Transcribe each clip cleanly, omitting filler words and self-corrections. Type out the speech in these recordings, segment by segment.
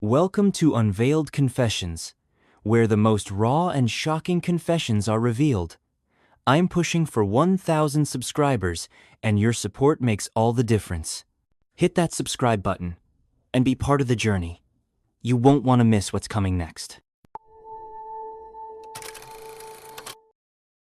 Welcome to Unveiled Confessions, where the most raw and shocking confessions are revealed. I'm pushing for 1,000 subscribers, and your support makes all the difference. Hit that subscribe button and be part of the journey. You won't want to miss what's coming next.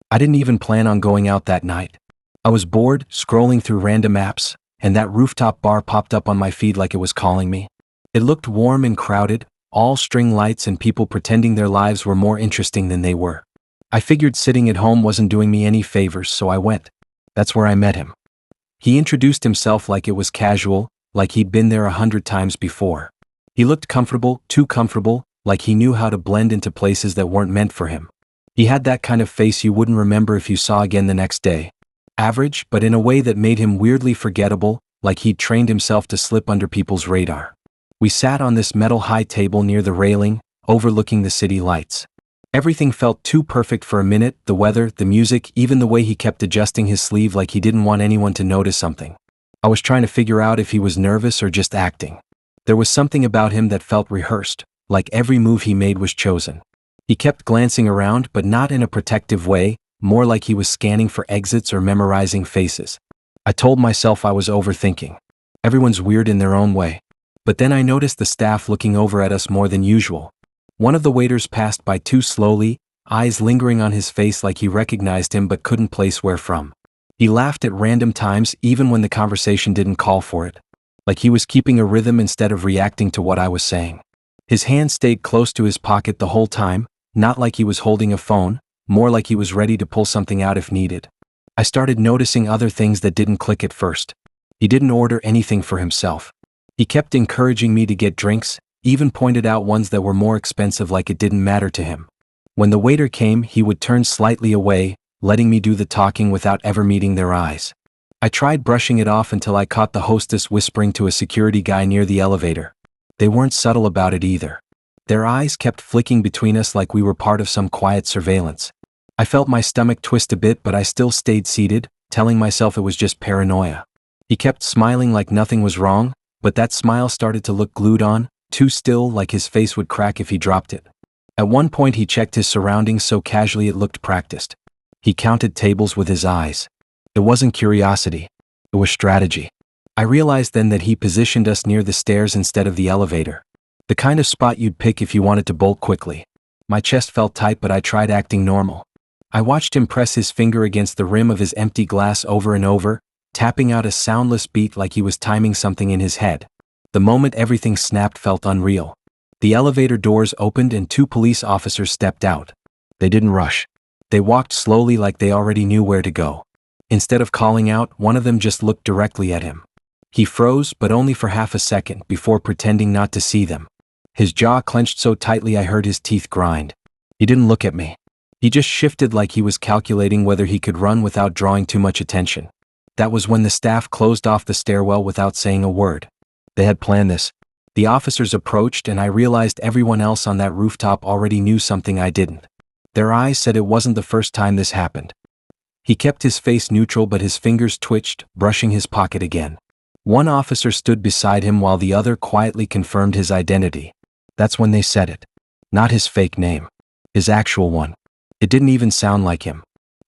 I didn't even plan on going out that night. I was bored, scrolling through random apps, and that rooftop bar popped up on my feed like it was calling me. It looked warm and crowded, all string lights and people pretending their lives were more interesting than they were. I figured sitting at home wasn't doing me any favors, so I went. That's where I met him. He introduced himself like it was casual, like he'd been there 100 times before. He looked comfortable, too comfortable, like he knew how to blend into places that weren't meant for him. He had that kind of face you wouldn't remember if you saw again the next day. Average, but in a way that made him weirdly forgettable, like he'd trained himself to slip under people's radar. We sat on this metal high table near the railing, overlooking the city lights. Everything felt too perfect for a minute, the weather, the music, even the way he kept adjusting his sleeve like he didn't want anyone to notice something. I was trying to figure out if he was nervous or just acting. There was something about him that felt rehearsed, like every move he made was chosen. He kept glancing around, but not in a protective way, more like he was scanning for exits or memorizing faces. I told myself I was overthinking. Everyone's weird in their own way. But then I noticed the staff looking over at us more than usual. One of the waiters passed by too slowly, eyes lingering on his face like he recognized him but couldn't place where from. He laughed at random times even when the conversation didn't call for it. Like he was keeping a rhythm instead of reacting to what I was saying. His hand stayed close to his pocket the whole time, not like he was holding a phone, more like he was ready to pull something out if needed. I started noticing other things that didn't click at first. He didn't order anything for himself. He kept encouraging me to get drinks, even pointed out ones that were more expensive like it didn't matter to him. When the waiter came, he would turn slightly away, letting me do the talking without ever meeting their eyes. I tried brushing it off until I caught the hostess whispering to a security guy near the elevator. They weren't subtle about it either. Their eyes kept flicking between us like we were part of some quiet surveillance. I felt my stomach twist a bit, but I still stayed seated, telling myself it was just paranoia. He kept smiling like nothing was wrong, but that smile started to look glued on, too still, like his face would crack if he dropped it. At one point he checked his surroundings so casually it looked practiced. He counted tables with his eyes. It wasn't curiosity. It was strategy. I realized then that he positioned us near the stairs instead of the elevator. The kind of spot you'd pick if you wanted to bolt quickly. My chest felt tight, but I tried acting normal. I watched him press his finger against the rim of his empty glass over and over, tapping out a soundless beat like he was timing something in his head. The moment everything snapped felt unreal. The elevator doors opened and two police officers stepped out. They didn't rush. They walked slowly like they already knew where to go. Instead of calling out, one of them just looked directly at him. He froze, but only for half a second before pretending not to see them. His jaw clenched so tightly I heard his teeth grind. He didn't look at me. He just shifted like he was calculating whether he could run without drawing too much attention. That was when the staff closed off the stairwell without saying a word. They had planned this. The officers approached and I realized everyone else on that rooftop already knew something I didn't. Their eyes said it wasn't the first time this happened. He kept his face neutral but his fingers twitched, brushing his pocket again. One officer stood beside him while the other quietly confirmed his identity. That's when they said it. Not his fake name. His actual one. It didn't even sound like him.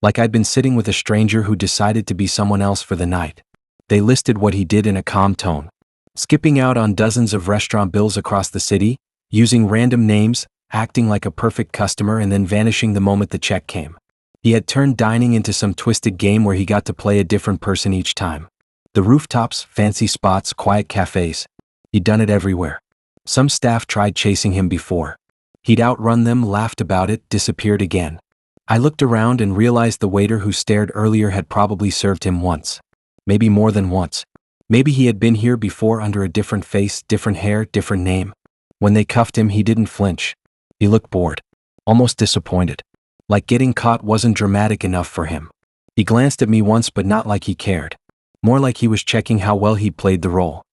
Like I'd been sitting with a stranger who decided to be someone else for the night. They listed what he did in a calm tone. Skipping out on dozens of restaurant bills across the city, using random names, acting like a perfect customer and then vanishing the moment the check came. He had turned dining into some twisted game where he got to play a different person each time. The rooftops, fancy spots, quiet cafes. He'd done it everywhere. Some staff tried chasing him before. He'd outrun them, laughed about it, disappeared again. I looked around and realized the waiter who stared earlier had probably served him once. Maybe more than once. Maybe he had been here before under a different face, different hair, different name. When they cuffed him, he didn't flinch. He looked bored. Almost disappointed. Like getting caught wasn't dramatic enough for him. He glanced at me once but not like he cared. More like he was checking how well he played the role.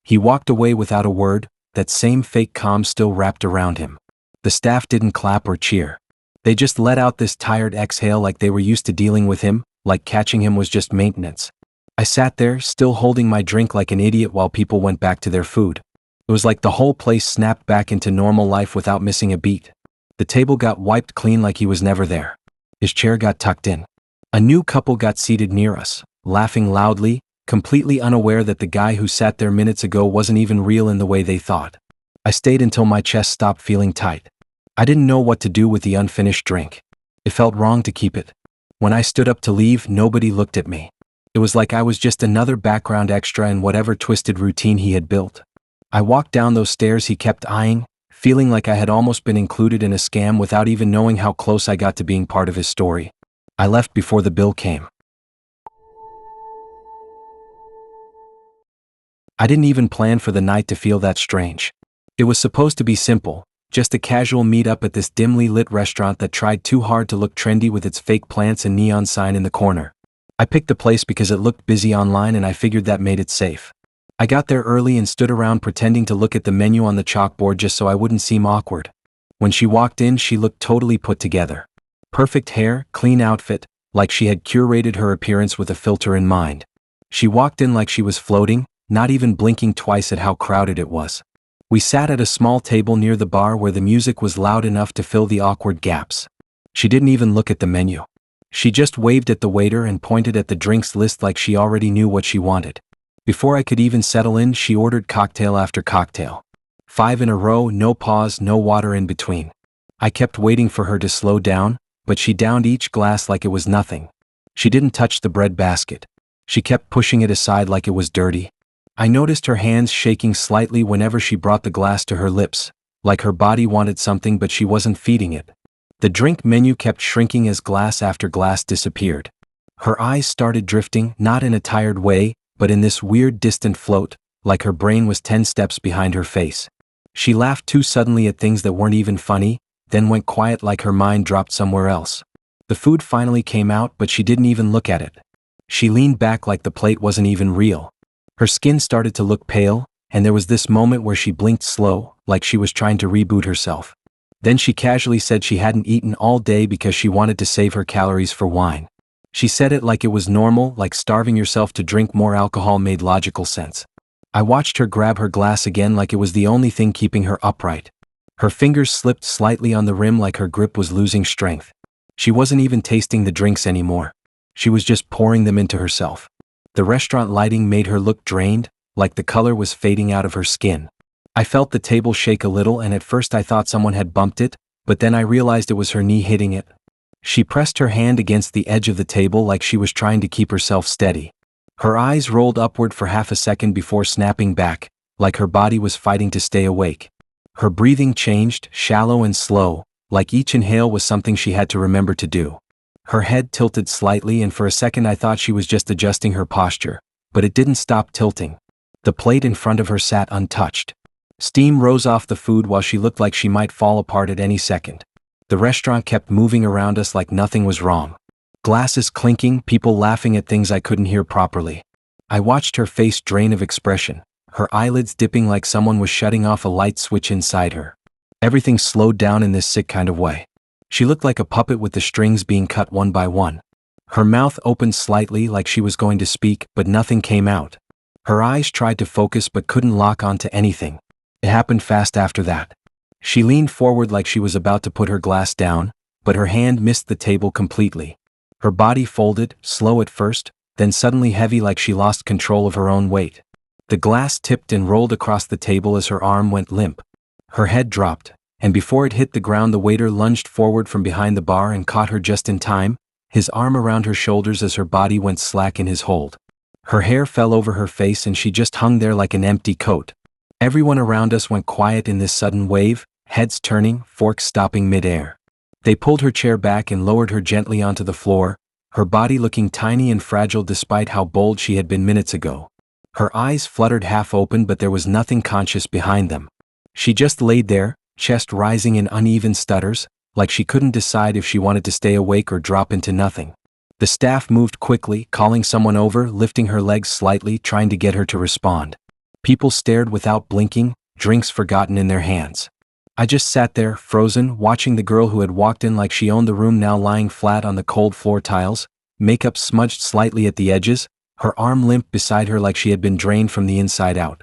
He walked away without a word, that same fake calm still wrapped around him. The staff didn't clap or cheer. They just let out this tired exhale like they were used to dealing with him, like catching him was just maintenance. I sat there, still holding my drink like an idiot while people went back to their food. It was like the whole place snapped back into normal life without missing a beat. The table got wiped clean like he was never there. His chair got tucked in. A new couple got seated near us, laughing loudly, completely unaware that the guy who sat there minutes ago wasn't even real in the way they thought. I stayed until my chest stopped feeling tight. I didn't know what to do with the unfinished drink. It felt wrong to keep it. When I stood up to leave, nobody looked at me. It was like I was just another background extra in whatever twisted routine he had built. I walked down those stairs he kept eyeing, feeling like I had almost been included in a scam without even knowing how close I got to being part of his story. I left before the bill came. I didn't even plan for the night to feel that strange. It was supposed to be simple, just a casual meetup at this dimly lit restaurant that tried too hard to look trendy with its fake plants and neon sign in the corner. I picked the place because it looked busy online and I figured that made it safe. I got there early and stood around pretending to look at the menu on the chalkboard just so I wouldn't seem awkward. When she walked in, she looked totally put together. Perfect hair, clean outfit, like she had curated her appearance with a filter in mind. She walked in like she was floating, not even blinking twice at how crowded it was. We sat at a small table near the bar where the music was loud enough to fill the awkward gaps. She didn't even look at the menu. She just waved at the waiter and pointed at the drinks list like she already knew what she wanted. Before I could even settle in, she ordered cocktail after cocktail. 5 in a row, no pause, no water in between. I kept waiting for her to slow down, but she downed each glass like it was nothing. She didn't touch the bread basket. She kept pushing it aside like it was dirty. I noticed her hands shaking slightly whenever she brought the glass to her lips, like her body wanted something but she wasn't feeding it. The drink menu kept shrinking as glass after glass disappeared. Her eyes started drifting, not in a tired way, but in this weird distant float, like her brain was 10 steps behind her face. She laughed too suddenly at things that weren't even funny, then went quiet like her mind dropped somewhere else. The food finally came out, but she didn't even look at it. She leaned back like the plate wasn't even real. Her skin started to look pale, and there was this moment where she blinked slow, like she was trying to reboot herself. Then she casually said she hadn't eaten all day because she wanted to save her calories for wine. She said it like it was normal, like starving yourself to drink more alcohol made logical sense. I watched her grab her glass again like it was the only thing keeping her upright. Her fingers slipped slightly on the rim like her grip was losing strength. She wasn't even tasting the drinks anymore. She was just pouring them into herself. The restaurant lighting made her look drained, like the color was fading out of her skin. I felt the table shake a little and at first I thought someone had bumped it, but then I realized it was her knee hitting it. She pressed her hand against the edge of the table like she was trying to keep herself steady. Her eyes rolled upward for half a second before snapping back, like her body was fighting to stay awake. Her breathing changed, shallow and slow, like each inhale was something she had to remember to do. Her head tilted slightly and for a second I thought she was just adjusting her posture, but it didn't stop tilting. The plate in front of her sat untouched. Steam rose off the food while she looked like she might fall apart at any second. The restaurant kept moving around us like nothing was wrong. Glasses clinking, people laughing at things I couldn't hear properly. I watched her face drain of expression, her eyelids dipping like someone was shutting off a light switch inside her. Everything slowed down in this sick kind of way. She looked like a puppet with the strings being cut one by one. Her mouth opened slightly like she was going to speak, but nothing came out. Her eyes tried to focus but couldn't lock onto anything. It happened fast after that. She leaned forward like she was about to put her glass down, but her hand missed the table completely. Her body folded, slow at first, then suddenly heavy like she lost control of her own weight. The glass tipped and rolled across the table as her arm went limp. Her head dropped, and before it hit the ground the waiter lunged forward from behind the bar and caught her just in time, his arm around her shoulders as her body went slack in his hold. Her hair fell over her face and she just hung there like an empty coat. Everyone around us went quiet in this sudden wave, heads turning, forks stopping mid-air. They pulled her chair back and lowered her gently onto the floor, her body looking tiny and fragile despite how bold she had been minutes ago. Her eyes fluttered half open but there was nothing conscious behind them. She just laid there, chest rising in uneven stutters, like she couldn't decide if she wanted to stay awake or drop into nothing. The staff moved quickly, calling someone over, lifting her legs slightly, trying to get her to respond. People stared without blinking, drinks forgotten in their hands. I just sat there, frozen, watching the girl who had walked in like she owned the room now lying flat on the cold floor tiles, makeup smudged slightly at the edges, her arm limp beside her like she had been drained from the inside out.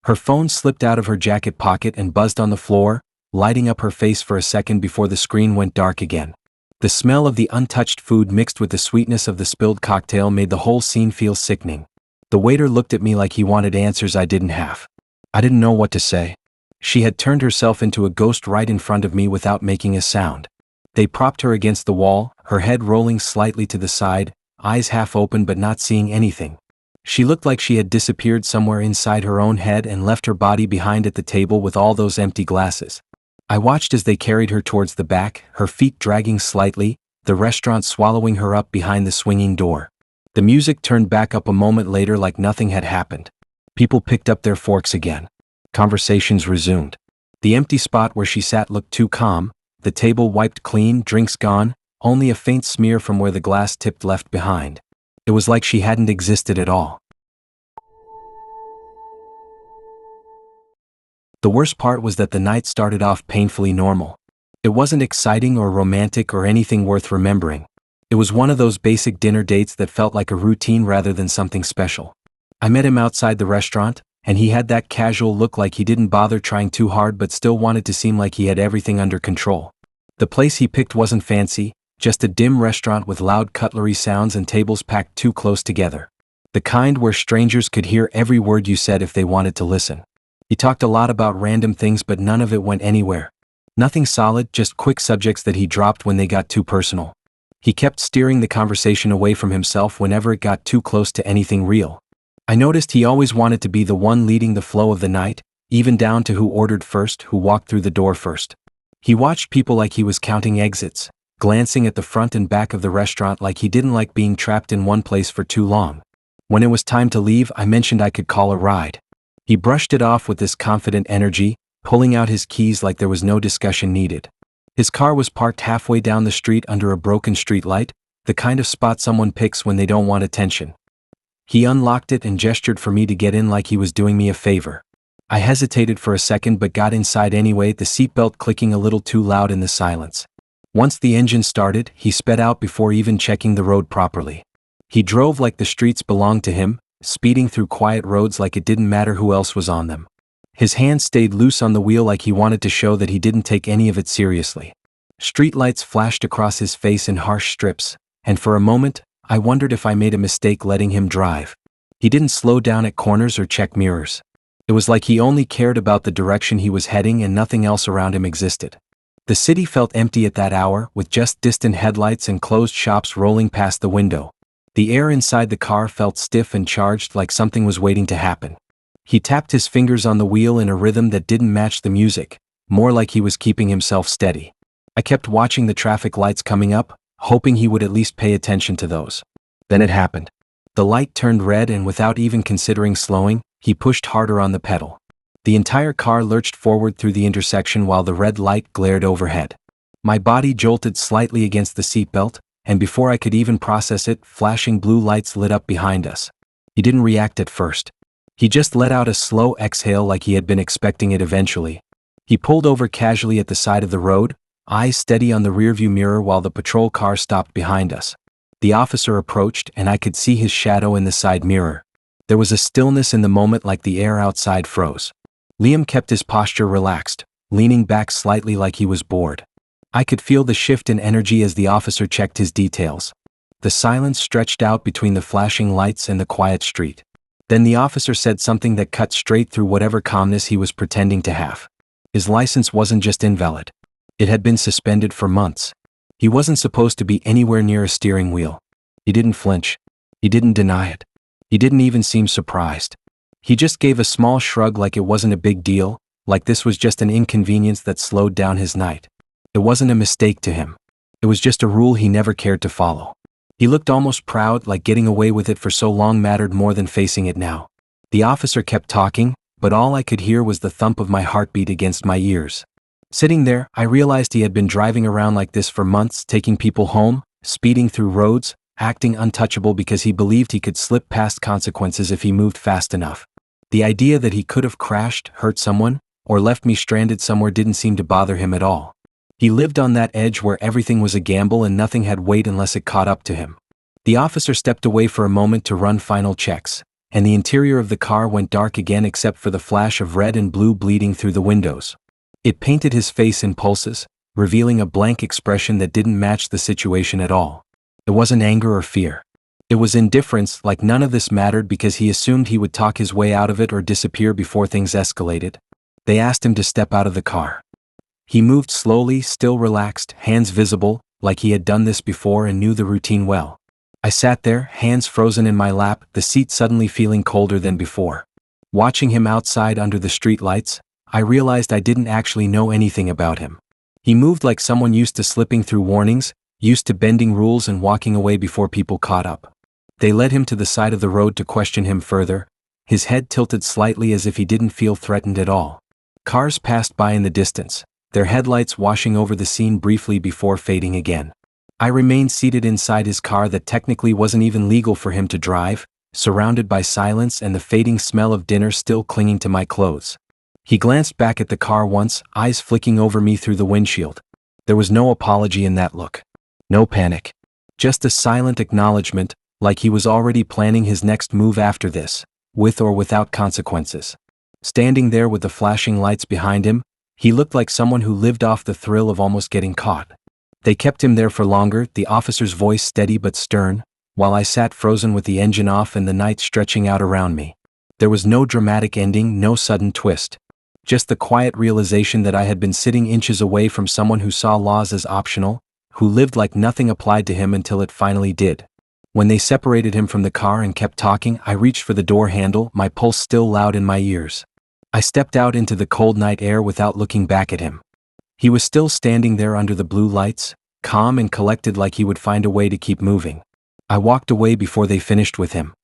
Her phone slipped out of her jacket pocket and buzzed on the floor, lighting up her face for a second before the screen went dark again. The smell of the untouched food mixed with the sweetness of the spilled cocktail made the whole scene feel sickening. The waiter looked at me like he wanted answers I didn't have. I didn't know what to say. She had turned herself into a ghost right in front of me without making a sound. They propped her against the wall, her head rolling slightly to the side, eyes half open but not seeing anything. She looked like she had disappeared somewhere inside her own head and left her body behind at the table with all those empty glasses. I watched as they carried her towards the back, her feet dragging slightly, the restaurant swallowing her up behind the swinging door. The music turned back up a moment later like nothing had happened. People picked up their forks again. Conversations resumed. The empty spot where she sat looked too calm, the table wiped clean, drinks gone, only a faint smear from where the glass tipped left behind. It was like she hadn't existed at all. The worst part was that the night started off painfully normal. It wasn't exciting or romantic or anything worth remembering. It was one of those basic dinner dates that felt like a routine rather than something special. I met him outside the restaurant, and he had that casual look like he didn't bother trying too hard but still wanted to seem like he had everything under control. The place he picked wasn't fancy, just a dim restaurant with loud cutlery sounds and tables packed too close together. The kind where strangers could hear every word you said if they wanted to listen. He talked a lot about random things but none of it went anywhere. Nothing solid, just quick subjects that he dropped when they got too personal. He kept steering the conversation away from himself whenever it got too close to anything real. I noticed he always wanted to be the one leading the flow of the night, even down to who ordered first, who walked through the door first. He watched people like he was counting exits, glancing at the front and back of the restaurant like he didn't like being trapped in one place for too long. When it was time to leave, I mentioned I could call a ride. He brushed it off with this confident energy, pulling out his keys like there was no discussion needed. His car was parked halfway down the street under a broken street light, the kind of spot someone picks when they don't want attention. He unlocked it and gestured for me to get in like he was doing me a favor. I hesitated for a second but got inside anyway, the seatbelt clicking a little too loud in the silence. Once the engine started, he sped out before even checking the road properly. He drove like the streets belonged to him, speeding through quiet roads like it didn't matter who else was on them. His hand stayed loose on the wheel like he wanted to show that he didn't take any of it seriously. Streetlights flashed across his face in harsh strips, and for a moment, I wondered if I made a mistake letting him drive. He didn't slow down at corners or check mirrors. It was like he only cared about the direction he was heading and nothing else around him existed. The city felt empty at that hour, with just distant headlights and closed shops rolling past the window. The air inside the car felt stiff and charged like something was waiting to happen. He tapped his fingers on the wheel in a rhythm that didn't match the music, more like he was keeping himself steady. I kept watching the traffic lights coming up, hoping he would at least pay attention to those. Then it happened. The light turned red and without even considering slowing, he pushed harder on the pedal. The entire car lurched forward through the intersection while the red light glared overhead. My body jolted slightly against the seatbelt, and before I could even process it, flashing blue lights lit up behind us. He didn't react at first. He just let out a slow exhale like he had been expecting it eventually. He pulled over casually at the side of the road, eyes steady on the rearview mirror while the patrol car stopped behind us. The officer approached and I could see his shadow in the side mirror. There was a stillness in the moment like the air outside froze. Liam kept his posture relaxed, leaning back slightly like he was bored. I could feel the shift in energy as the officer checked his details. The silence stretched out between the flashing lights and the quiet street. Then the officer said something that cut straight through whatever calmness he was pretending to have. His license wasn't just invalid. It had been suspended for months. He wasn't supposed to be anywhere near a steering wheel. He didn't flinch. He didn't deny it. He didn't even seem surprised. He just gave a small shrug like it wasn't a big deal, like this was just an inconvenience that slowed down his night. It wasn't a mistake to him. It was just a rule he never cared to follow. He looked almost proud, like getting away with it for so long mattered more than facing it now. The officer kept talking, but all I could hear was the thump of my heartbeat against my ears. Sitting there, I realized he had been driving around like this for months, taking people home, speeding through roads, acting untouchable because he believed he could slip past consequences if he moved fast enough. The idea that he could have crashed, hurt someone, or left me stranded somewhere didn't seem to bother him at all. He lived on that edge where everything was a gamble and nothing had weight unless it caught up to him. The officer stepped away for a moment to run final checks, and the interior of the car went dark again except for the flash of red and blue bleeding through the windows. It painted his face in pulses, revealing a blank expression that didn't match the situation at all. It wasn't anger or fear. It was indifference, like none of this mattered because he assumed he would talk his way out of it or disappear before things escalated. They asked him to step out of the car. He moved slowly, still relaxed, hands visible, like he had done this before and knew the routine well. I sat there, hands frozen in my lap, the seat suddenly feeling colder than before. Watching him outside under the street lights, I realized I didn't actually know anything about him. He moved like someone used to slipping through warnings, used to bending rules and walking away before people caught up. They led him to the side of the road to question him further, his head tilted slightly as if he didn't feel threatened at all. Cars passed by in the distance, their headlights washing over the scene briefly before fading again. I remained seated inside his car that technically wasn't even legal for him to drive, surrounded by silence and the fading smell of dinner still clinging to my clothes. He glanced back at the car once, eyes flicking over me through the windshield. There was no apology in that look. No panic. Just a silent acknowledgement, like he was already planning his next move after this, with or without consequences. Standing there with the flashing lights behind him, he looked like someone who lived off the thrill of almost getting caught. They kept him there for longer, the officer's voice steady but stern, while I sat frozen with the engine off and the night stretching out around me. There was no dramatic ending, no sudden twist. Just the quiet realization that I had been sitting inches away from someone who saw laws as optional, who lived like nothing applied to him until it finally did. When they separated him from the car and kept talking, I reached for the door handle, my pulse still loud in my ears. I stepped out into the cold night air without looking back at him. He was still standing there under the blue lights, calm and collected like he would find a way to keep moving. I walked away before they finished with him.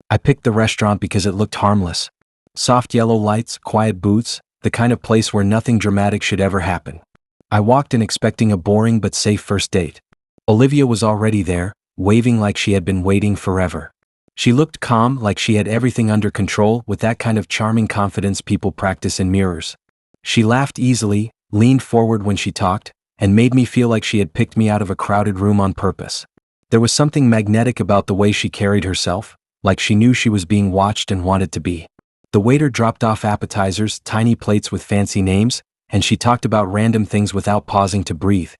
I picked the restaurant because it looked harmless. Soft yellow lights, quiet booths, the kind of place where nothing dramatic should ever happen. I walked in expecting a boring but safe first date. Olivia was already there, waving like she had been waiting forever. She looked calm, like she had everything under control, with that kind of charming confidence people practice in mirrors. She laughed easily, leaned forward when she talked, and made me feel like she had picked me out of a crowded room on purpose. There was something magnetic about the way she carried herself, like she knew she was being watched and wanted to be. The waiter dropped off appetizers, tiny plates with fancy names, and she talked about random things without pausing to breathe.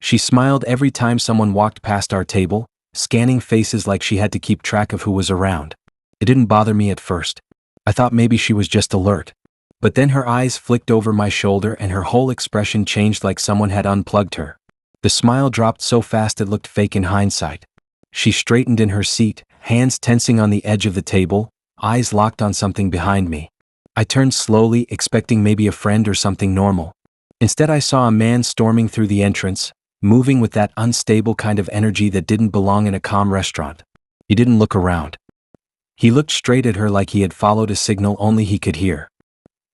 She smiled every time someone walked past our table, scanning faces like she had to keep track of who was around. It didn't bother me at first. I thought maybe she was just alert. But then her eyes flicked over my shoulder and her whole expression changed like someone had unplugged her. The smile dropped so fast it looked fake in hindsight. She straightened in her seat, hands tensing on the edge of the table, eyes locked on something behind me. I turned slowly, expecting maybe a friend or something normal. Instead, I saw a man storming through the entrance, moving with that unstable kind of energy that didn't belong in a calm restaurant. He didn't look around. He looked straight at her like he had followed a signal only he could hear.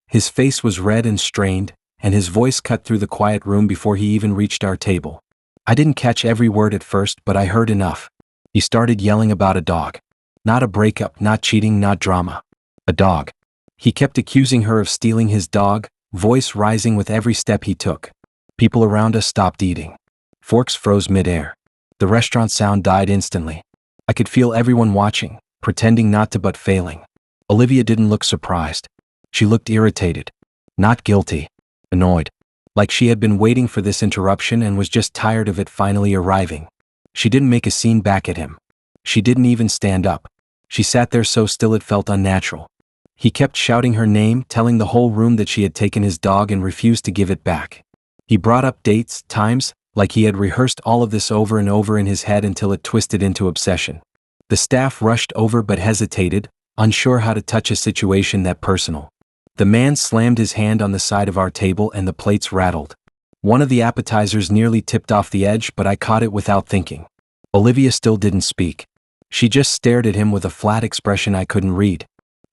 His face was red and strained, and his voice cut through the quiet room before he even reached our table. I didn't catch every word at first, but I heard enough. He started yelling about a dog. Not a breakup, not cheating, not drama. A dog. He kept accusing her of stealing his dog, voice rising with every step he took. People around us stopped eating. Forks froze mid-air. The restaurant sound died instantly. I could feel everyone watching, pretending not to but failing. Olivia didn't look surprised. She looked irritated. Not guilty. Annoyed. Like she had been waiting for this interruption and was just tired of it finally arriving. She didn't make a scene back at him. She didn't even stand up. She sat there so still it felt unnatural. He kept shouting her name, telling the whole room that she had taken his dog and refused to give it back. He brought up dates, times, like he had rehearsed all of this over and over in his head until it twisted into obsession. The staff rushed over but hesitated, unsure how to touch a situation that personal. The man slammed his hand on the side of our table and the plates rattled. One of the appetizers nearly tipped off the edge, but I caught it without thinking. Olivia still didn't speak. She just stared at him with a flat expression I couldn't read.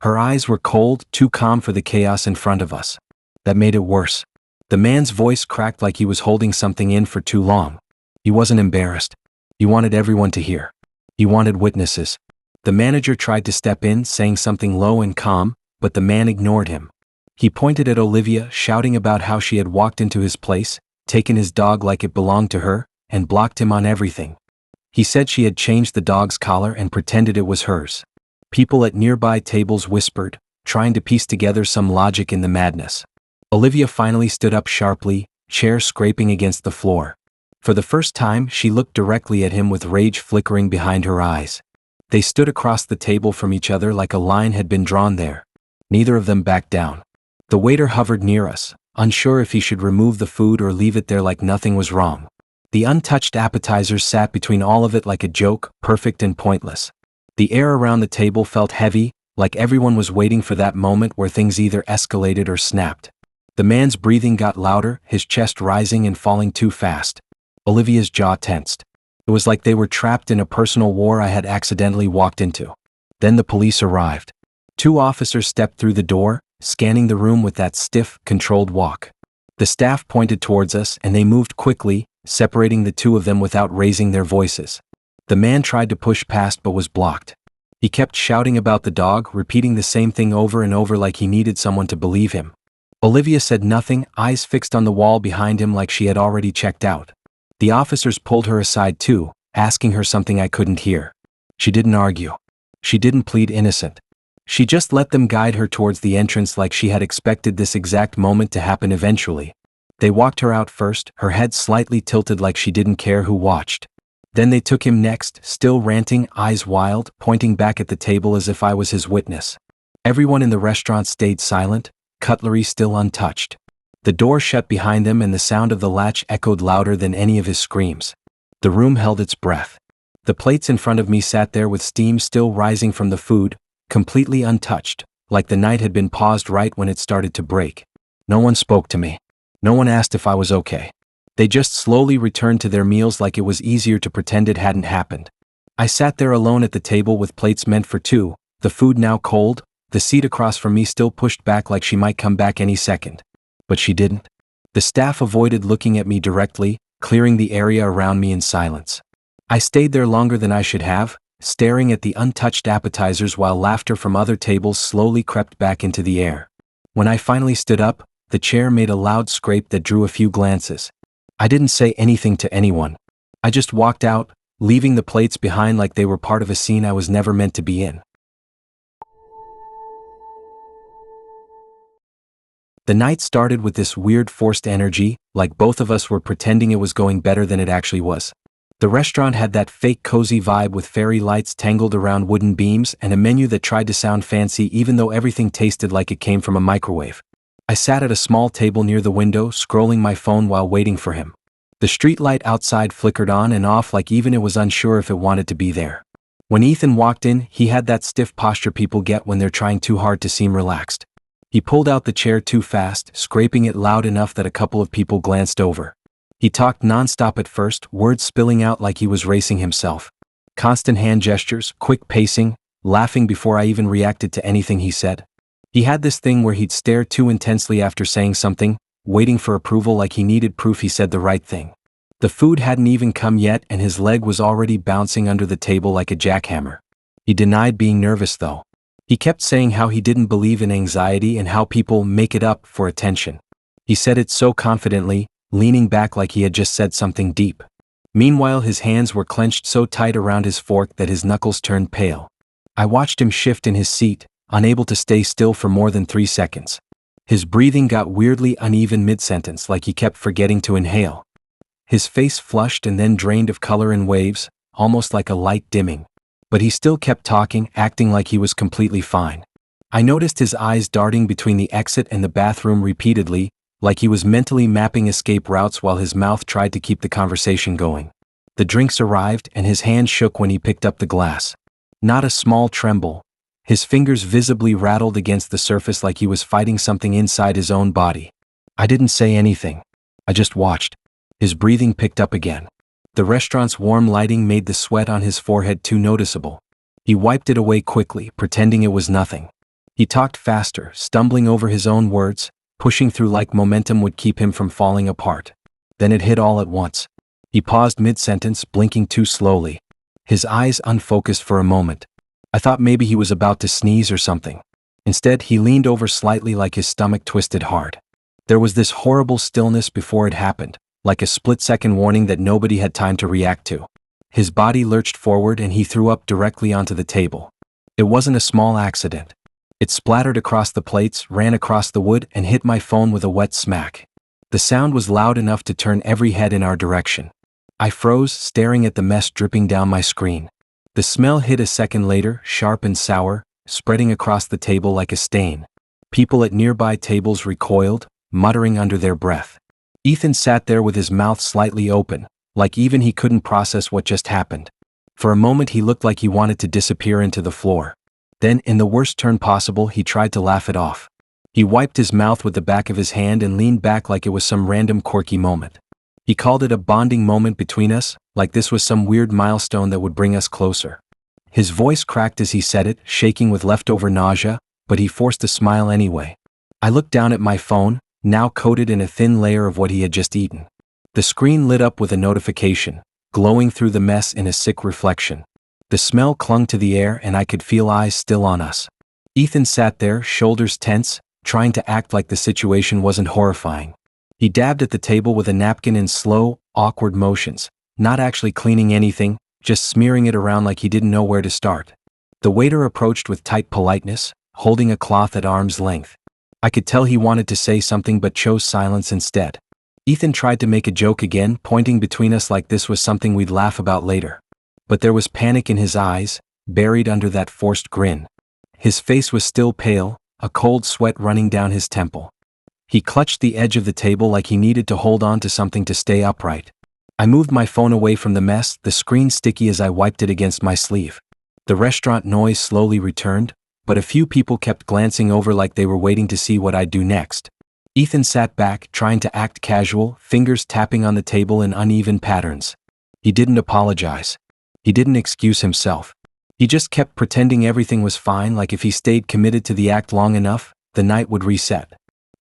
Her eyes were cold, too calm for the chaos in front of us. That made it worse. The man's voice cracked like he was holding something in for too long. He wasn't embarrassed. He wanted everyone to hear. He wanted witnesses. The manager tried to step in, saying something low and calm, but the man ignored him. He pointed at Olivia, shouting about how she had walked into his place, taken his dog like it belonged to her, and blocked him on everything. He said she had changed the dog's collar and pretended it was hers. People at nearby tables whispered, trying to piece together some logic in the madness. Olivia finally stood up sharply, chair scraping against the floor. For the first time, she looked directly at him with rage flickering behind her eyes. They stood across the table from each other like a line had been drawn there. Neither of them backed down. The waiter hovered near us, unsure if he should remove the food or leave it there like nothing was wrong. The untouched appetizers sat between all of it like a joke, perfect and pointless. The air around the table felt heavy, like everyone was waiting for that moment where things either escalated or snapped. The man's breathing got louder, his chest rising and falling too fast. Olivia's jaw tensed. It was like they were trapped in a personal war I had accidentally walked into. Then the police arrived. 2 officers stepped through the door, scanning the room with that stiff, controlled walk. The staff pointed towards us and they moved quickly, separating the 2 of them without raising their voices. The man tried to push past but was blocked. He kept shouting about the dog, repeating the same thing over and over like he needed someone to believe him. Olivia said nothing, eyes fixed on the wall behind him like she had already checked out. The officers pulled her aside too, asking her something I couldn't hear. She didn't argue. She didn't plead innocent. She just let them guide her towards the entrance like she had expected this exact moment to happen eventually. They walked her out first, her head slightly tilted like she didn't care who watched. Then they took him next, still ranting, eyes wild, pointing back at the table as if I was his witness. Everyone in the restaurant stayed silent, cutlery still untouched. The door shut behind them and the sound of the latch echoed louder than any of his screams. The room held its breath. The plates in front of me sat there with steam still rising from the food, completely untouched, like the night had been paused right when it started to break. No one spoke to me. No one asked if I was okay. They just slowly returned to their meals like it was easier to pretend it hadn't happened. I sat there alone at the table with plates meant for 2, the food now cold, the seat across from me still pushed back like she might come back any second. But she didn't. The staff avoided looking at me directly, clearing the area around me in silence. I stayed there longer than I should have, staring at the untouched appetizers while laughter from other tables slowly crept back into the air. When I finally stood up, the chair made a loud scrape that drew a few glances. I didn't say anything to anyone. I just walked out, leaving the plates behind like they were part of a scene I was never meant to be in. The night started with this weird forced energy, like both of us were pretending it was going better than it actually was. The restaurant had that fake cozy vibe with fairy lights tangled around wooden beams and a menu that tried to sound fancy even though everything tasted like it came from a microwave. I sat at a small table near the window, scrolling my phone while waiting for him. The street light outside flickered on and off like even it was unsure if it wanted to be there. When Ethan walked in, he had that stiff posture people get when they're trying too hard to seem relaxed. He pulled out the chair too fast, scraping it loud enough that a couple of people glanced over. He talked nonstop at first, words spilling out like he was racing himself. Constant hand gestures, quick pacing, laughing before I even reacted to anything he said. He had this thing where he'd stare too intensely after saying something, waiting for approval like he needed proof he said the right thing. The food hadn't even come yet and his leg was already bouncing under the table like a jackhammer. He denied being nervous though. He kept saying how he didn't believe in anxiety and how people make it up for attention. He said it so confidently, leaning back like he had just said something deep. Meanwhile, his hands were clenched so tight around his fork that his knuckles turned pale. I watched him shift in his seat, unable to stay still for more than 3 seconds. His breathing got weirdly uneven mid-sentence like he kept forgetting to inhale. His face flushed and then drained of color in waves, almost like a light dimming. But he still kept talking, acting like he was completely fine. I noticed his eyes darting between the exit and the bathroom repeatedly, like he was mentally mapping escape routes while his mouth tried to keep the conversation going. The drinks arrived and his hand shook when he picked up the glass. Not a small tremble. His fingers visibly rattled against the surface like he was fighting something inside his own body. I didn't say anything. I just watched. His breathing picked up again. The restaurant's warm lighting made the sweat on his forehead too noticeable. He wiped it away quickly, pretending it was nothing. He talked faster, stumbling over his own words, pushing through like momentum would keep him from falling apart. Then it hit all at once. He paused mid-sentence, blinking too slowly. His eyes unfocused for a moment. I thought maybe he was about to sneeze or something. Instead, he leaned over slightly like his stomach twisted hard. There was this horrible stillness before it happened, like a split-second warning that nobody had time to react to. His body lurched forward and he threw up directly onto the table. It wasn't a small accident. It splattered across the plates, ran across the wood, and hit my phone with a wet smack. The sound was loud enough to turn every head in our direction. I froze, staring at the mess dripping down my screen. The smell hit a second later, sharp and sour, spreading across the table like a stain. People at nearby tables recoiled, muttering under their breath. Ethan sat there with his mouth slightly open, like even he couldn't process what just happened. For a moment he looked like he wanted to disappear into the floor. Then, in the worst turn possible, he tried to laugh it off. He wiped his mouth with the back of his hand and leaned back like it was some random quirky moment. He called it a bonding moment between us, like this was some weird milestone that would bring us closer. His voice cracked as he said it, shaking with leftover nausea, but he forced a smile anyway. I looked down at my phone, now coated in a thin layer of what he had just eaten. The screen lit up with a notification, glowing through the mess in a sick reflection. The smell clung to the air and I could feel eyes still on us. Ethan sat there, shoulders tense, trying to act like the situation wasn't horrifying. He dabbed at the table with a napkin in slow, awkward motions, not actually cleaning anything, just smearing it around like he didn't know where to start. The waiter approached with tight politeness, holding a cloth at arm's length. I could tell he wanted to say something but chose silence instead. Ethan tried to make a joke again, pointing between us like this was something we'd laugh about later. But there was panic in his eyes, buried under that forced grin. His face was still pale, a cold sweat running down his temple. He clutched the edge of the table like he needed to hold on to something to stay upright. I moved my phone away from the mess, the screen sticky as I wiped it against my sleeve. The restaurant noise slowly returned, but a few people kept glancing over like they were waiting to see what I'd do next. Ethan sat back, trying to act casual, fingers tapping on the table in uneven patterns. He didn't apologize. He didn't excuse himself. He just kept pretending everything was fine, like if he stayed committed to the act long enough, the night would reset.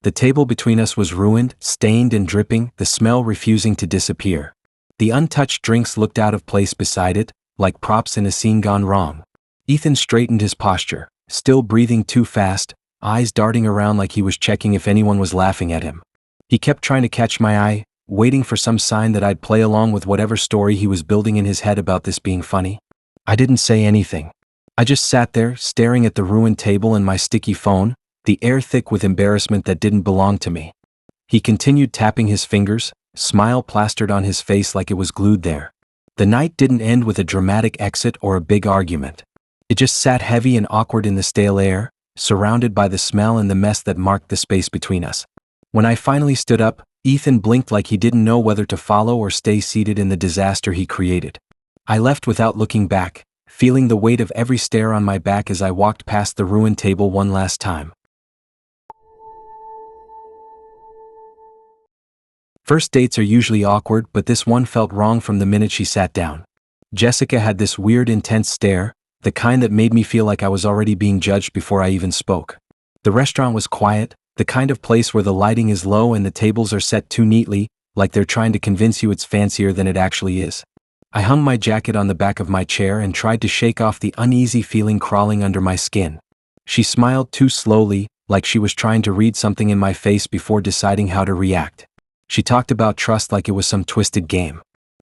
The table between us was ruined, stained and dripping, the smell refusing to disappear. The untouched drinks looked out of place beside it, like props in a scene gone wrong. Ethan straightened his posture, still breathing too fast, eyes darting around like he was checking if anyone was laughing at him. He kept trying to catch my eye, waiting for some sign that I'd play along with whatever story he was building in his head about this being funny. I didn't say anything. I just sat there, staring at the ruined table and my sticky phone, the air thick with embarrassment that didn't belong to me. He continued tapping his fingers, smile plastered on his face like it was glued there. The night didn't end with a dramatic exit or a big argument. It just sat heavy and awkward in the stale air, surrounded by the smell and the mess that marked the space between us. When I finally stood up, Ethan blinked like he didn't know whether to follow or stay seated in the disaster he created. I left without looking back, feeling the weight of every stare on my back as I walked past the ruined table one last time. First dates are usually awkward, but this one felt wrong from the minute she sat down. Jessica had this weird intense stare, the kind that made me feel like I was already being judged before I even spoke. The restaurant was quiet, the kind of place where the lighting is low and the tables are set too neatly, like they're trying to convince you it's fancier than it actually is. I hung my jacket on the back of my chair and tried to shake off the uneasy feeling crawling under my skin. She smiled too slowly, like she was trying to read something in my face before deciding how to react. She talked about trust like it was some twisted game.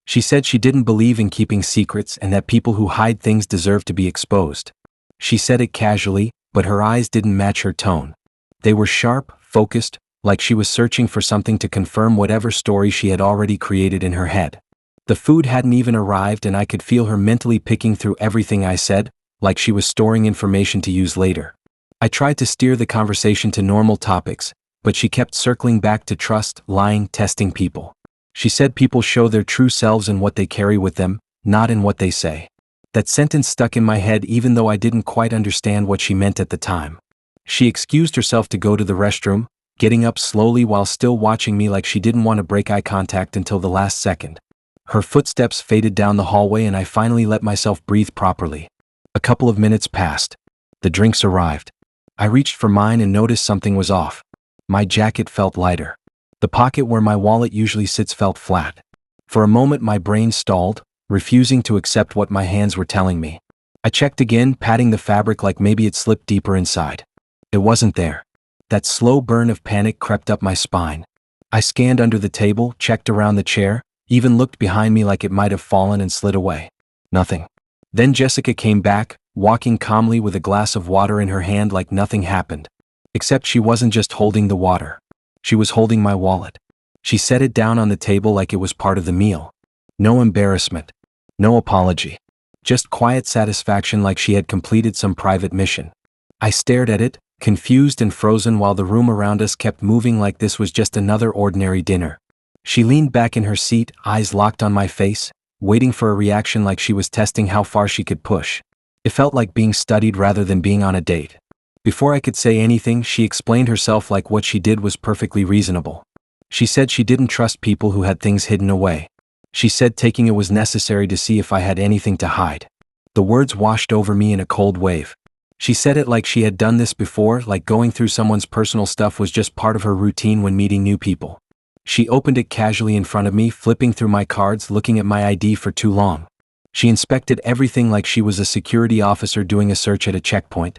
She said she didn't believe in keeping secrets and that people who hide things deserve to be exposed. She said it casually, but her eyes didn't match her tone. They were sharp, focused, like she was searching for something to confirm whatever story she had already created in her head. The food hadn't even arrived and I could feel her mentally picking through everything I said, like she was storing information to use later. I tried to steer the conversation to normal topics, but she kept circling back to trust, lying, testing people. She said people show their true selves in what they carry with them, not in what they say. That sentence stuck in my head even though I didn't quite understand what she meant at the time. She excused herself to go to the restroom, getting up slowly while still watching me like she didn't want to break eye contact until the last second. Her footsteps faded down the hallway and I finally let myself breathe properly. A couple of minutes passed. The drinks arrived. I reached for mine and noticed something was off. My jacket felt lighter. The pocket where my wallet usually sits felt flat. For a moment my brain stalled, refusing to accept what my hands were telling me. I checked again, patting the fabric like maybe it slipped deeper inside. It wasn't there. That slow burn of panic crept up my spine. I scanned under the table, checked around the chair, even looked behind me like it might have fallen and slid away. Nothing. Then Jessica came back, walking calmly with a glass of water in her hand like nothing happened. Except she wasn't just holding the water. She was holding my wallet. She set it down on the table like it was part of the meal. No embarrassment. No apology. Just quiet satisfaction like she had completed some private mission. I stared at it, confused and frozen while the room around us kept moving like this was just another ordinary dinner. She leaned back in her seat, eyes locked on my face, waiting for a reaction like she was testing how far she could push. It felt like being studied rather than being on a date. Before I could say anything, she explained herself like what she did was perfectly reasonable. She said she didn't trust people who had things hidden away. She said taking it was necessary to see if I had anything to hide. The words washed over me in a cold wave. She said it like she had done this before, like going through someone's personal stuff was just part of her routine when meeting new people. She opened it casually in front of me, flipping through my cards, looking at my ID for too long. She inspected everything like she was a security officer doing a search at a checkpoint.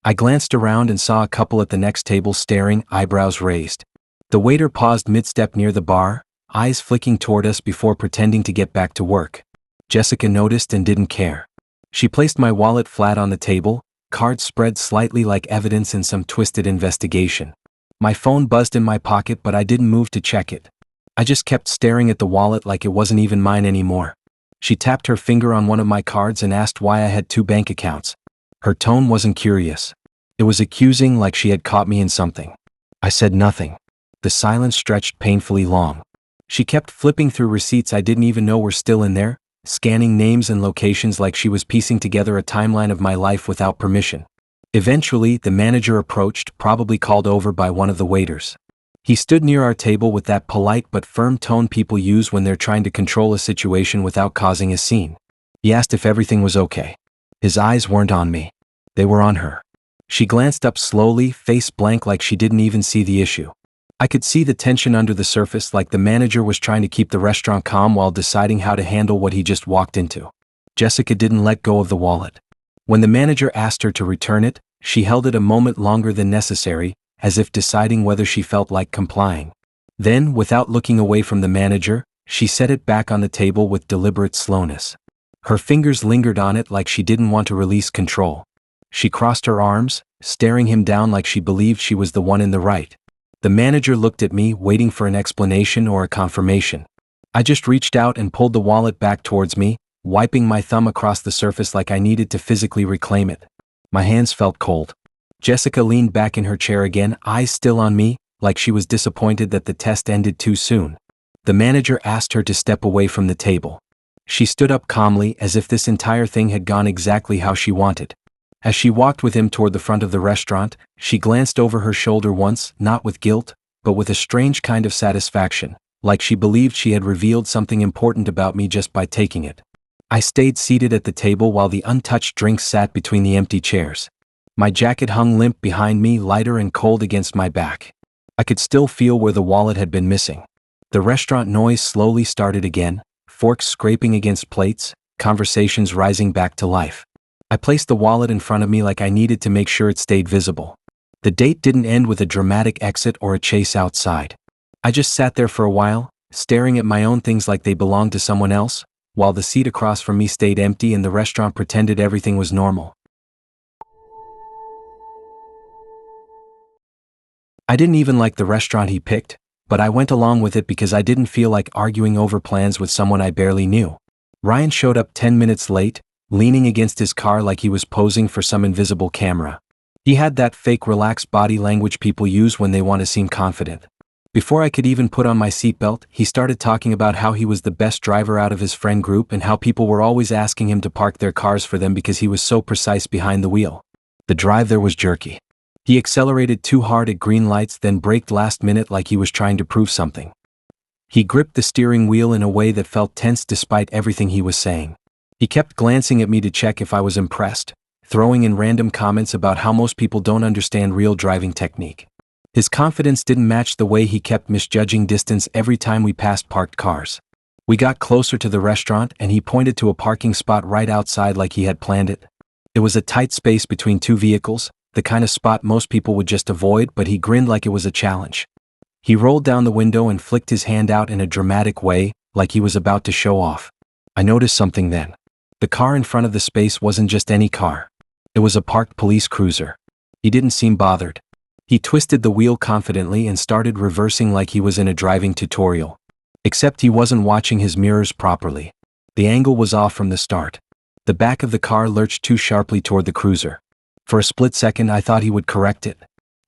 I glanced around and saw a couple at the next table staring, eyebrows raised. The waiter paused mid-step near the bar, eyes flicking toward us before pretending to get back to work. Jessica noticed and didn't care. She placed my wallet flat on the table, cards spread slightly like evidence in some twisted investigation. My phone buzzed in my pocket, but I didn't move to check it. I just kept staring at the wallet like it wasn't even mine anymore. She tapped her finger on one of my cards and asked why I had 2 bank accounts. Her tone wasn't curious. It was accusing, like she had caught me in something. I said nothing. The silence stretched painfully long. She kept flipping through receipts I didn't even know were still in there, scanning names and locations like she was piecing together a timeline of my life without permission. Eventually, the manager approached, probably called over by one of the waiters. He stood near our table with that polite but firm tone people use when they're trying to control a situation without causing a scene. He asked if everything was okay. His eyes weren't on me. They were on her. She glanced up slowly, face blank like she didn't even see the issue. I could see the tension under the surface, like the manager was trying to keep the restaurant calm while deciding how to handle what he just walked into. Jessica didn't let go of the wallet. When the manager asked her to return it, she held it a moment longer than necessary, as if deciding whether she felt like complying. Then, without looking away from the manager, she set it back on the table with deliberate slowness. Her fingers lingered on it like she didn't want to release control. She crossed her arms, staring him down like she believed she was the one in the right. The manager looked at me, waiting for an explanation or a confirmation. I just reached out and pulled the wallet back towards me, wiping my thumb across the surface like I needed to physically reclaim it. My hands felt cold. Jessica leaned back in her chair again, eyes still on me, like she was disappointed that the test ended too soon. The manager asked her to step away from the table. She stood up calmly, as if this entire thing had gone exactly how she wanted. As she walked with him toward the front of the restaurant, she glanced over her shoulder once, not with guilt, but with a strange kind of satisfaction, like she believed she had revealed something important about me just by taking it. I stayed seated at the table while the untouched drinks sat between the empty chairs. My jacket hung limp behind me, lighter and cold against my back. I could still feel where the wallet had been missing. The restaurant noise slowly started again, forks scraping against plates, conversations rising back to life. I placed the wallet in front of me like I needed to make sure it stayed visible. The date didn't end with a dramatic exit or a chase outside. I just sat there for a while, staring at my own things like they belonged to someone else, while the seat across from me stayed empty and the restaurant pretended everything was normal. I didn't even like the restaurant he picked, but I went along with it because I didn't feel like arguing over plans with someone I barely knew. Ryan showed up 10 minutes late, leaning against his car like he was posing for some invisible camera. He had that fake relaxed body language people use when they want to seem confident. Before I could even put on my seatbelt, he started talking about how he was the best driver out of his friend group and how people were always asking him to park their cars for them because he was so precise behind the wheel. The drive there was jerky. He accelerated too hard at green lights, then braked last minute like he was trying to prove something. He gripped the steering wheel in a way that felt tense despite everything he was saying. He kept glancing at me to check if I was impressed, throwing in random comments about how most people don't understand real driving technique. His confidence didn't match the way he kept misjudging distance every time we passed parked cars. We got closer to the restaurant and he pointed to a parking spot right outside like he had planned it. It was a tight space between 2 vehicles, the kind of spot most people would just avoid, but he grinned like it was a challenge. He rolled down the window and flicked his hand out in a dramatic way, like he was about to show off. I noticed something then. The car in front of the space wasn't just any car. It was a parked police cruiser. He didn't seem bothered. He twisted the wheel confidently and started reversing like he was in a driving tutorial. Except he wasn't watching his mirrors properly. The angle was off from the start. The back of the car lurched too sharply toward the cruiser. For a split second I thought he would correct it.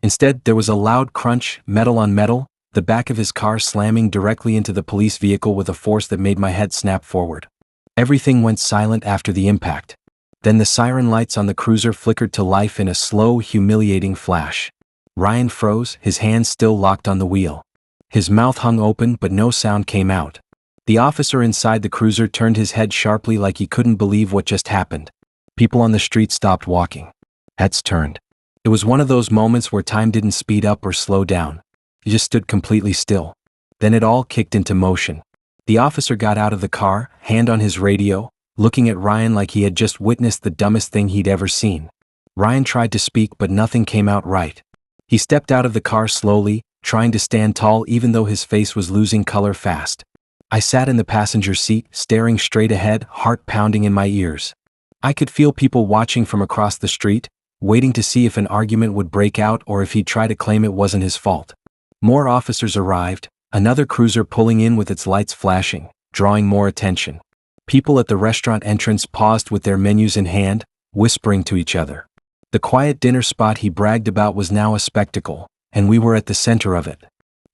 Instead, there was a loud crunch, metal on metal, the back of his car slamming directly into the police vehicle with a force that made my head snap forward. Everything went silent after the impact. Then the siren lights on the cruiser flickered to life in a slow, humiliating flash. Ryan froze, his hands still locked on the wheel. His mouth hung open but no sound came out. The officer inside the cruiser turned his head sharply like he couldn't believe what just happened. People on the street stopped walking. Heads turned. It was one of those moments where time didn't speed up or slow down. It just stood completely still. Then it all kicked into motion. The officer got out of the car, hand on his radio, looking at Ryan like he had just witnessed the dumbest thing he'd ever seen. Ryan tried to speak but nothing came out right. He stepped out of the car slowly, trying to stand tall even though his face was losing color fast. I sat in the passenger seat, staring straight ahead, heart pounding in my ears. I could feel people watching from across the street, waiting to see if an argument would break out or if he'd try to claim it wasn't his fault. More officers arrived, another cruiser pulling in with its lights flashing, drawing more attention. People at the restaurant entrance paused with their menus in hand, whispering to each other. The quiet dinner spot he bragged about was now a spectacle, and we were at the center of it.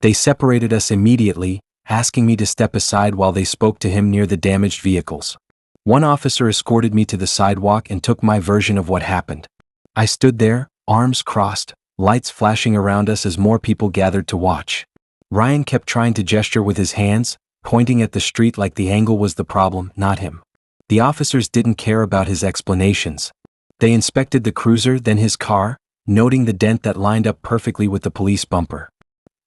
They separated us immediately, asking me to step aside while they spoke to him near the damaged vehicles. One officer escorted me to the sidewalk and took my version of what happened. I stood there, arms crossed, lights flashing around us as more people gathered to watch. Ryan kept trying to gesture with his hands, pointing at the street like the angle was the problem, not him. The officers didn't care about his explanations. They inspected the cruiser, then his car, noting the dent that lined up perfectly with the police bumper.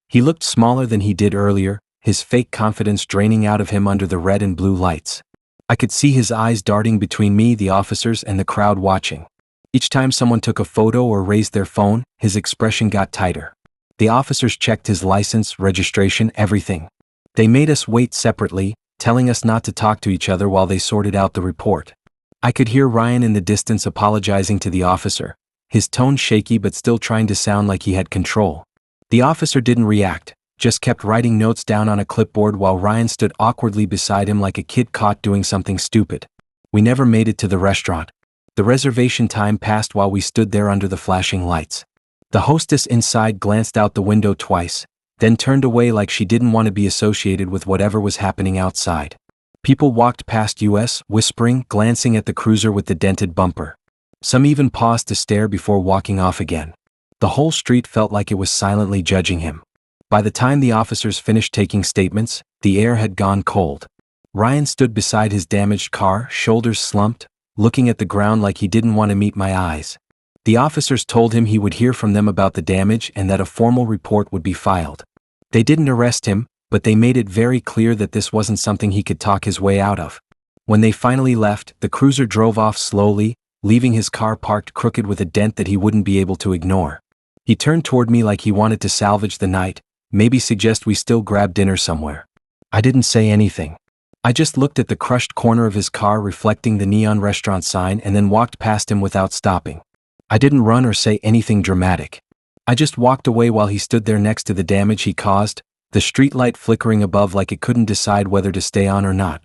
He looked smaller than he did earlier, his fake confidence draining out of him under the red and blue lights. I could see his eyes darting between me, the officers, and the crowd watching. Each time someone took a photo or raised their phone, his expression got tighter. The officers checked his license, registration, everything. They made us wait separately, telling us not to talk to each other while they sorted out the report. I could hear Ryan in the distance apologizing to the officer, his tone shaky but still trying to sound like he had control. The officer didn't react, just kept writing notes down on a clipboard while Ryan stood awkwardly beside him like a kid caught doing something stupid. We never made it to the restaurant. The reservation time passed while we stood there under the flashing lights. The hostess inside glanced out the window twice, then turned away like she didn't want to be associated with whatever was happening outside. People walked past us, whispering, glancing at the cruiser with the dented bumper. Some even paused to stare before walking off again. The whole street felt like it was silently judging him. By the time the officers finished taking statements, the air had gone cold. Ryan stood beside his damaged car, shoulders slumped, looking at the ground like he didn't want to meet my eyes. The officers told him he would hear from them about the damage and that a formal report would be filed. They didn't arrest him, but they made it very clear that this wasn't something he could talk his way out of. When they finally left, the cruiser drove off slowly, leaving his car parked crooked with a dent that he wouldn't be able to ignore. He turned toward me like he wanted to salvage the night, maybe suggest we still grab dinner somewhere. I didn't say anything. I just looked at the crushed corner of his car reflecting the neon restaurant sign and then walked past him without stopping. I didn't run or say anything dramatic. I just walked away while he stood there next to the damage he caused, the streetlight flickering above like it couldn't decide whether to stay on or not.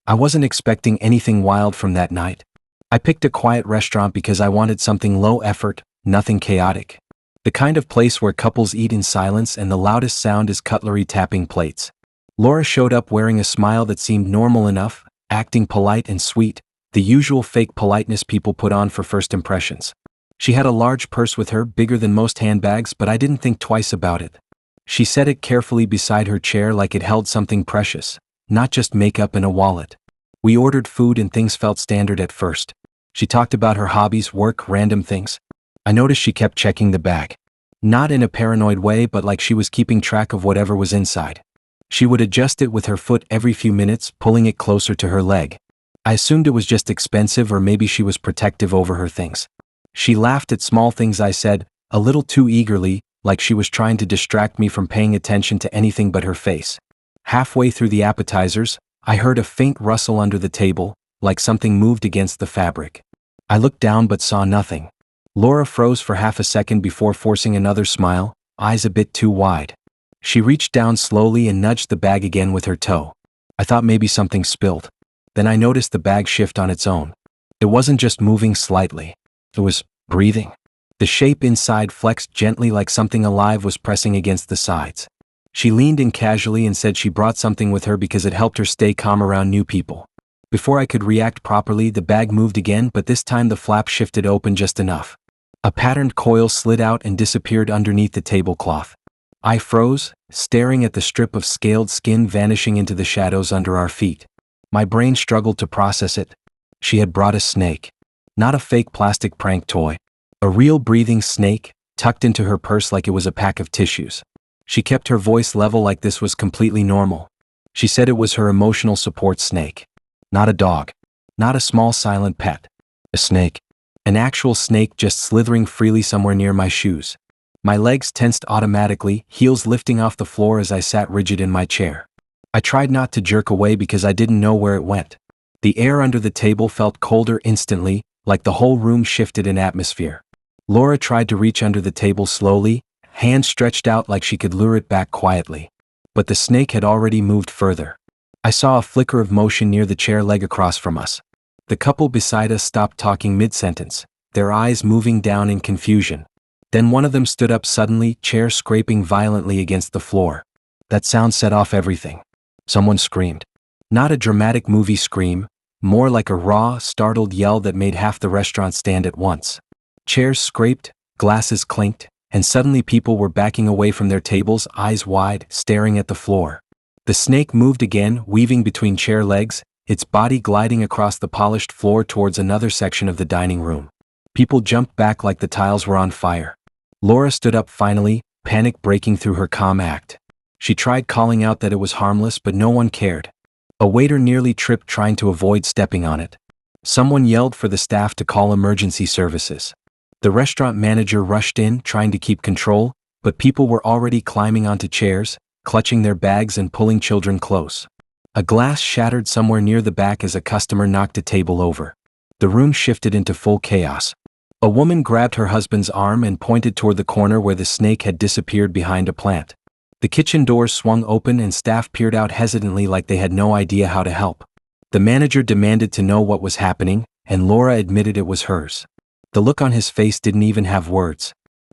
I wasn't expecting anything wild from that night. I picked a quiet restaurant because I wanted something low effort, nothing chaotic. The kind of place where couples eat in silence and the loudest sound is cutlery tapping plates. Laura showed up wearing a smile that seemed normal enough, acting polite and sweet, the usual fake politeness people put on for first impressions. She had a large purse with her, bigger than most handbags, but I didn't think twice about it. She set it carefully beside her chair like it held something precious, not just makeup and a wallet. We ordered food and things felt standard at first. She talked about her hobbies, work, random things. I noticed she kept checking the bag. Not in a paranoid way, but like she was keeping track of whatever was inside. She would adjust it with her foot every few minutes, pulling it closer to her leg. I assumed it was just expensive or maybe she was protective over her things. She laughed at small things I said, a little too eagerly, like she was trying to distract me from paying attention to anything but her face. Halfway through the appetizers, I heard a faint rustle under the table, like something moved against the fabric. I looked down but saw nothing. Laura froze for half a second before forcing another smile, eyes a bit too wide. She reached down slowly and nudged the bag again with her toe. I thought maybe something spilled. Then I noticed the bag shift on its own. It wasn't just moving slightly. It was breathing. The shape inside flexed gently like something alive was pressing against the sides. She leaned in casually and said she brought something with her because it helped her stay calm around new people. Before I could react properly, the bag moved again, but this time the flap shifted open just enough. A patterned coil slid out and disappeared underneath the tablecloth. I froze, staring at the strip of scaled skin vanishing into the shadows under our feet. My brain struggled to process it. She had brought a snake. Not a fake plastic prank toy. A real breathing snake, tucked into her purse like it was a pack of tissues. She kept her voice level like this was completely normal. She said it was her emotional support snake. Not a dog. Not a small silent pet. A snake. An actual snake just slithering freely somewhere near my shoes. My legs tensed automatically, heels lifting off the floor as I sat rigid in my chair. I tried not to jerk away because I didn't know where it went. The air under the table felt colder instantly, like the whole room shifted in atmosphere. Laura tried to reach under the table slowly, hands stretched out like she could lure it back quietly. But the snake had already moved further. I saw a flicker of motion near the chair leg across from us. The couple beside us stopped talking mid-sentence, their eyes moving down in confusion. Then one of them stood up suddenly, chair scraping violently against the floor. That sound set off everything. Someone screamed. Not a dramatic movie scream, more like a raw, startled yell that made half the restaurant stand at once. Chairs scraped, glasses clinked, and suddenly people were backing away from their tables, eyes wide, staring at the floor. The snake moved again, weaving between chair legs, its body gliding across the polished floor towards another section of the dining room. People jumped back like the tiles were on fire. Laura stood up finally, panic breaking through her calm act. She tried calling out that it was harmless, but no one cared. A waiter nearly tripped trying to avoid stepping on it. Someone yelled for the staff to call emergency services. The restaurant manager rushed in, trying to keep control, but people were already climbing onto chairs, clutching their bags and pulling children close. A glass shattered somewhere near the back as a customer knocked a table over. The room shifted into full chaos. A woman grabbed her husband's arm and pointed toward the corner where the snake had disappeared behind a plant. The kitchen doors swung open and staff peered out hesitantly like they had no idea how to help. The manager demanded to know what was happening, and Laura admitted it was hers. The look on his face didn't even have words.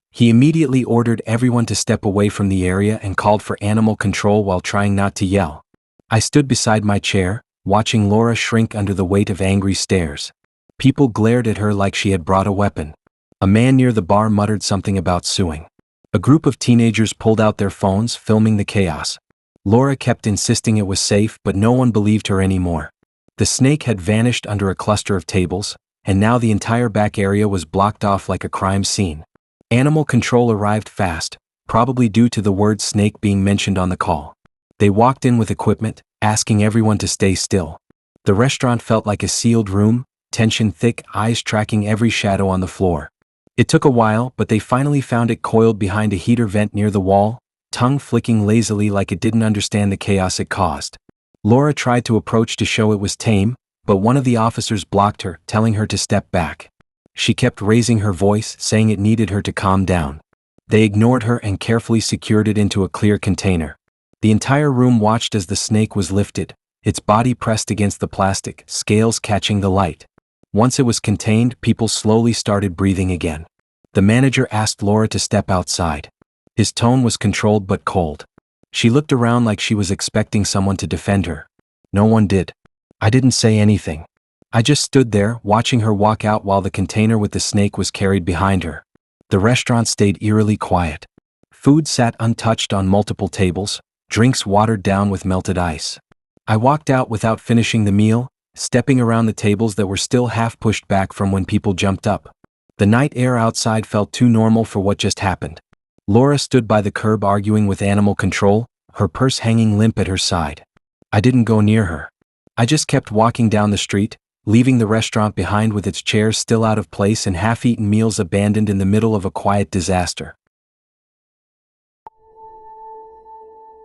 He immediately ordered everyone to step away from the area and called for animal control while trying not to yell. I stood beside my chair, watching Laura shrink under the weight of angry stares. People glared at her like she had brought a weapon. A man near the bar muttered something about suing. A group of teenagers pulled out their phones, filming the chaos. Laura kept insisting it was safe, but no one believed her anymore. The snake had vanished under a cluster of tables, and now the entire back area was blocked off like a crime scene. Animal control arrived fast, probably due to the word snake being mentioned on the call. They walked in with equipment, asking everyone to stay still. The restaurant felt like a sealed room, tension thick, eyes tracking every shadow on the floor. It took a while, but they finally found it coiled behind a heater vent near the wall, tongue flicking lazily like it didn't understand the chaos it caused. Laura tried to approach to show it was tame, but one of the officers blocked her, telling her to step back. She kept raising her voice, saying it needed her to calm down. They ignored her and carefully secured it into a clear container. The entire room watched as the snake was lifted, its body pressed against the plastic, scales catching the light. Once it was contained, people slowly started breathing again. The manager asked Laura to step outside. His tone was controlled but cold. She looked around like she was expecting someone to defend her. No one did. I didn't say anything. I just stood there, watching her walk out while the container with the snake was carried behind her. The restaurant stayed eerily quiet. Food sat untouched on multiple tables, drinks watered down with melted ice. I walked out without finishing the meal, stepping around the tables that were still half pushed back from when people jumped up. The night air outside felt too normal for what just happened. Laura stood by the curb arguing with animal control, her purse hanging limp at her side. I didn't go near her. I just kept walking down the street, leaving the restaurant behind with its chairs still out of place and half-eaten meals abandoned in the middle of a quiet disaster.